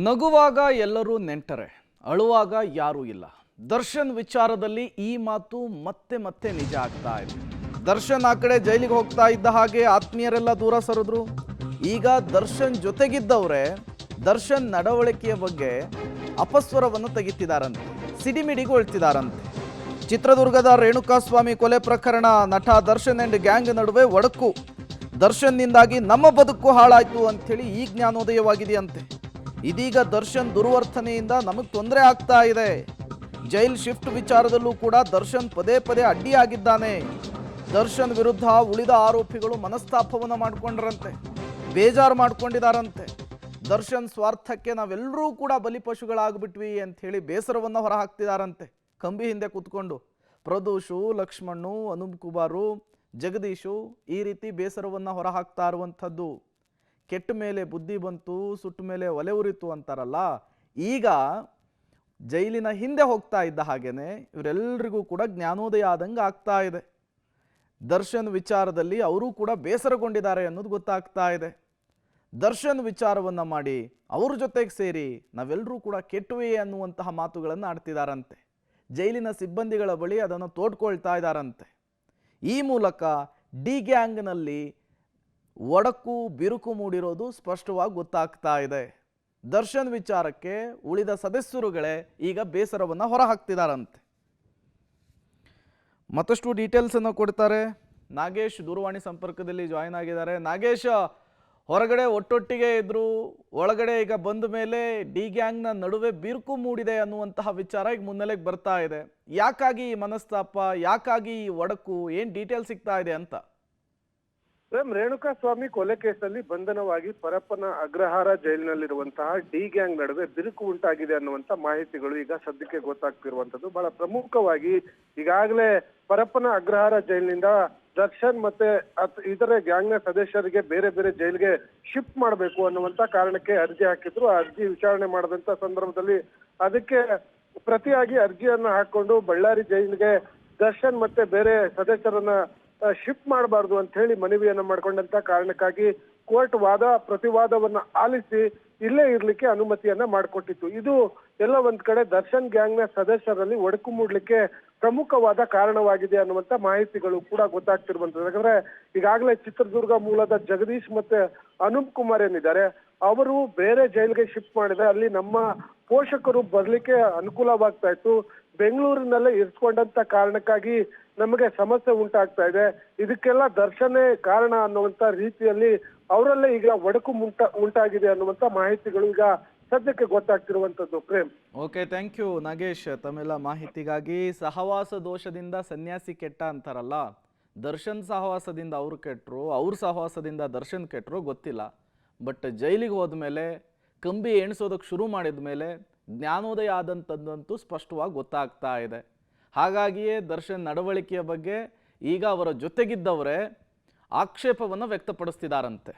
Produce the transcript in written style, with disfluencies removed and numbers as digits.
ನಗುವಾಗ ಎಲ್ಲರೂ ನೆಂಟರೆ, ಅಳುವಾಗ ಯಾರೂ ಇಲ್ಲ. ದರ್ಶನ್ ವಿಚಾರದಲ್ಲಿ ಈ ಮಾತು ಮತ್ತೆ ಮತ್ತೆ ನಿಜ ಆಗ್ತಾ ಇದೆ. ದರ್ಶನ್ ಆ ಕಡೆ ಜೈಲಿಗೆ ಹೋಗ್ತಾ ಇದ್ದ ಹಾಗೆ ಆತ್ಮೀಯರೆಲ್ಲ ದೂರ ಸರಿದ್ರು. ಈಗ ದರ್ಶನ್ ಜೊತೆಗಿದ್ದವರೇ ದರ್ಶನ್ ನಡವಳಿಕೆಯ ಬಗ್ಗೆ ಅಪಸ್ವರವನ್ನು ತೆಗಿತಿದ್ದಾರಂತೆ, ಸಿಡಿಮಿಡಿಗೊಳ್ತಿದ್ದಾರಂತೆ. ಚಿತ್ರದುರ್ಗದ ರೇಣುಕಾಸ್ವಾಮಿ ಕೊಲೆ ಪ್ರಕರಣ, ನಟ ದರ್ಶನ್ ಅಂಡ್ ಗ್ಯಾಂಗ್ ನಡುವೆ ಒಡಕು. ದರ್ಶನ್ನಿಂದಾಗಿ ನಮ್ಮ ಬದುಕು ಹಾಳಾಯ್ತು ಅಂಥೇಳಿ ಈ ಜ್ಞಾನೋದಯವಾಗಿದೆಯಂತೆ. ಇದೀಗ ದರ್ಶನ್ ದುರ್ವರ್ತನೆಯಿಂದ ನಮಗೆ ತೊಂದರೆ ಆಗ್ತಾ ಇದೆ. ಜೈಲ್ ಶಿಫ್ಟ್ ವಿಚಾರದಲ್ಲೂ ಕೂಡ ದರ್ಶನ್ ಪದೇ ಪದೇ ಅಡ್ಡಿಯಾಗಿದ್ದಾನೆ. ದರ್ಶನ್ ವಿರುದ್ಧ ಉಳಿದ ಆರೋಪಿಗಳು ಮನಸ್ತಾಪವನ್ನು ಮಾಡಿಕೊಂಡ್ರಂತೆ, ಬೇಜಾರು ಮಾಡ್ಕೊಂಡಿದ್ದಾರಂತೆ. ದರ್ಶನ್ ಸ್ವಾರ್ಥಕ್ಕೆ ನಾವೆಲ್ಲರೂ ಕೂಡ ಬಲಿಪಶುಗಳಾಗ್ಬಿಟ್ವಿ ಅಂತ ಹೇಳಿ ಬೇಸರವನ್ನು ಹೊರಹಾಕ್ತಿದಾರಂತೆ. ಕಂಬಿ ಹಿಂದೆ ಕೂತ್ಕೊಂಡು ಪ್ರದೂಷು, ಲಕ್ಷ್ಮಣ್ಣು, ಅನೂಪ್ ಕುಮಾರು, ಜಗದೀಶು ಈ ರೀತಿ ಬೇಸರವನ್ನು ಹೊರಹಾಕ್ತಾ ಇರುವಂಥದ್ದು. ಕೆಟ್ಟ ಮೇಲೆ ಬುದ್ಧಿ ಬಂತು, ಸುಟ್ಟ ಮೇಲೆ ಒಲೆ ಉರಿತು ಅಂತಾರಲ್ಲ, ಈಗ ಜೈಲಿನ ಹಿಂದೆ ಹೋಗ್ತಾ ಇದ್ದ ಹಾಗೇನೆ ಇವರೆಲ್ಲರಿಗೂ ಕೂಡ ಜ್ಞಾನೋದಯ ಆದಂಗೆ ಆಗ್ತಾ ಇದೆ. ದರ್ಶನ್ ವಿಚಾರದಲ್ಲಿ ಅವರು ಕೂಡ ಬೇಸರಗೊಂಡಿದ್ದಾರೆ ಅನ್ನೋದು ಗೊತ್ತಾಗ್ತಾ ಇದೆ. ದರ್ಶನ್ ವಿಚಾರವನ್ನು ಮಾಡಿ ಅವ್ರ ಜೊತೆಗೆ ಸೇರಿ ನಾವೆಲ್ಲರೂ ಕೂಡ ಕೆಟ್ಟುವೆ ಅನ್ನುವಂತಹ ಮಾತುಗಳನ್ನು ಆಡ್ತಿದಾರಂತೆ. ಜೈಲಿನ ಸಿಬ್ಬಂದಿಗಳ ಬಳಿ ಅದನ್ನು ತೋಡ್ಕೊಳ್ತಾ ಇದ್ದಾರಂತೆ. ಈ ಮೂಲಕ ಡಿ ಗ್ಯಾಂಗ್ನಲ್ಲಿ ಒಡಕು ಬಿರುಕು ಮೂಡಿರೋದು ಸ್ಪಷ್ಟವಾಗಿ ಗೊತ್ತಾಗ್ತಾ ಇದೆ. ದರ್ಶನ್ ವಿಚಾರಕ್ಕೆ ಉಳಿದ ಸದಸ್ಯರುಗಳೇ ಈಗ ಬೇಸರವನ್ನು ಹೊರಹಾಕ್ತಿದಾರಂತೆ. ಮತ್ತಷ್ಟು ಡೀಟೇಲ್ಸ್ ಅನ್ನು ಕೊಡ್ತಾರೆ. ನಾಗೇಶ್ ದೂರವಾಣಿ ಸಂಪರ್ಕದಲ್ಲಿ ಜಾಯಿನ್ ಆಗಿದ್ದಾರೆ. ನಾಗೇಶ್, ಹೊರಗಡೆ ಒಟ್ಟೊಟ್ಟಿಗೆ ಇದ್ರು, ಒಳಗಡೆ ಈಗ ಬಂದ ಮೇಲೆ ಡಿ ಗ್ಯಾಂಗ್ನ ನಡುವೆ ಬಿರುಕು ಮೂಡಿದೆ ಅನ್ನುವಂತಹ ವಿಚಾರ ಈಗ ಮುನ್ನೆಲೆಗೆ ಬರ್ತಾ ಇದೆ. ಯಾಕಾಗಿ ಈ ಮನಸ್ತಾಪ, ಯಾಕಾಗಿ ಈ ಒಡಕು, ಏನ್ ಡೀಟೇಲ್ ಸಿಗ್ತಾ ಇದೆ ಅಂತ? ರೇಣುಕಾಸ್ವಾಮಿ ಕೊಲೆ ಕೇಸಲ್ಲಿ ಬಂಧನವಾಗಿ ಪರಪ್ಪನ ಅಗ್ರಹಾರ ಜೈಲಿನಲ್ಲಿರುವಂತಹ ಡಿ ಗ್ಯಾಂಗ್ ನಡುವೆ ಬಿರುಕು ಉಂಟಾಗಿದೆ ಅನ್ನುವಂತ ಮಾಹಿತಿಗಳು ಈಗ ಸದ್ಯಕ್ಕೆ ಗೊತ್ತಾಗ್ತಿರುವಂತದ್ದು. ಬಹಳ ಪ್ರಮುಖವಾಗಿ ಈಗಾಗಲೇ ಪರಪ್ಪನ ಅಗ್ರಹಾರ ಜೈಲಿನಿಂದ ದರ್ಶನ್ ಮತ್ತೆ ಇತರೆ ಗ್ಯಾಂಗ್ನ ಸದಸ್ಯರಿಗೆ ಬೇರೆ ಬೇರೆ ಜೈಲಿಗೆ ಶಿಫ್ಟ್ ಮಾಡಬೇಕು ಅನ್ನುವಂತ ಕಾರಣಕ್ಕೆ ಅರ್ಜಿ ಹಾಕಿದ್ರು. ಆ ಅರ್ಜಿ ವಿಚಾರಣೆ ಮಾಡಿದಂತ ಸಂದರ್ಭದಲ್ಲಿ ಅದಕ್ಕೆ ಪ್ರತಿಯಾಗಿ ಅರ್ಜಿಯನ್ನ ಹಾಕೊಂಡು ಬಳ್ಳಾರಿ ಜೈಲಿಗೆ ದರ್ಶನ್ ಮತ್ತೆ ಬೇರೆ ಸದಸ್ಯರನ್ನ ಶಿಫ್ಟ್ ಮಾಡಬಾರ್ದು ಅಂತ ಹೇಳಿ ಮನವಿಯನ್ನ ಮಾಡ್ಕೊಂಡಂತ ಕಾರಣಕ್ಕಾಗಿ ಕೋರ್ಟ್ ವಾದ ಪ್ರತಿವಾದವನ್ನ ಆಲಿಸಿ ಇಲ್ಲೇ ಇರ್ಲಿಕ್ಕೆ ಅನುಮತಿಯನ್ನ ಮಾಡಿಕೊಟ್ಟಿತ್ತು. ಇದು ಎಲ್ಲ ಒಂದ್ ಕಡೆ ದರ್ಶನ್ ಗ್ಯಾಂಗ್ನ ಸದಸ್ಯರಲ್ಲಿ ಒಡಕು ಮೂಡ್ಲಿಕ್ಕೆ ಪ್ರಮುಖವಾದ ಕಾರಣವಾಗಿದೆ ಅನ್ನುವಂತ ಮಾಹಿತಿಗಳು ಕೂಡ ಗೊತ್ತಾಗ್ತಿರುವಂತದ್ದು. ಯಾಕಂದ್ರೆ ಈಗಾಗಲೇ ಚಿತ್ರದುರ್ಗ ಮೂಲದ ಜಗದೀಶ್ ಮತ್ತೆ ಅನೂಪ್ ಕುಮಾರ್ ಏನಿದ್ದಾರೆ, ಅವರು ಬೇರೆ ಜೈಲಿಗೆ ಶಿಫ್ಟ್ ಮಾಡಿದ್ರೆ ಅಲ್ಲಿ ನಮ್ಮ ಪೋಷಕರು ಬರ್ಲಿಕ್ಕೆ ಅನುಕೂಲವಾಗ್ತಾ ಇತ್ತು. ಬೆಂಗಳೂರಿನಲ್ಲೇ ಇರಿಸ್ಕೊಂಡಂತ ಕಾರಣಕ್ಕಾಗಿ ನಮಗೆ ಸಮಸ್ಯೆ ಉಂಟಾಗ್ತಾ ಇದೆ, ಇದಕ್ಕೆಲ್ಲ ದರ್ಶನೇ ಕಾರಣ ಅನ್ನುವಂತ ರೀತಿಯಲ್ಲಿ ಅವರಲ್ಲೇ ಈಗ ಒಡಕು ಉಂಟಾಗಿದೆ ಅನ್ನುವಂತ ಮಾಹಿತಿಗಳು ಈಗ ಸದ್ಯಕ್ಕೆ ಗೊತ್ತಾಗ್ತಿರುವಂತದ್ದು. Prem, okay, thank you Nagesh ತಮ್ಮೆಲ್ಲ ಮಾಹಿತಿಗಾಗಿ. ಸಹವಾಸ ದೋಷದಿಂದ ಸನ್ಯಾಸಿ ಕೆಟ್ಟ ಅಂತಾರಲ್ಲ, ದರ್ಶನ್ ಸಹವಾಸದಿಂದ ಅವ್ರು ಕೆಟ್ಟರು, ಅವ್ರ ಸಹವಾಸದಿಂದ ದರ್ಶನ್ ಕೆಟ್ಟರು ಗೊತ್ತಿಲ್ಲ. ಬಟ್ ಜೈಲಿಗೆ ಹೋದ್ಮೇಲೆ, ಕಂಬಿ ಎಣಿಸೋದಕ್ಕೆ ಶುರು ಮಾಡಿದ ಮೇಲೆ ಜ್ಞಾನೋದಯ ಆದಂಥದ್ದಂತೂ ಸ್ಪಷ್ಟವಾಗಿ ಗೊತ್ತಾಗ್ತಾ ಇದೆ. ಹಾಗಾಗಿಯೇ ದರ್ಶನ್ ನಡವಳಿಕೆಯ ಬಗ್ಗೆ ಈಗ ಅವರ ಜೊತೆಗಿದ್ದವರೇ ಆಕ್ಷೇಪವನ್ನು ವ್ಯಕ್ತಪಡಿಸ್ತಿದ್ದಾರಂತೆ.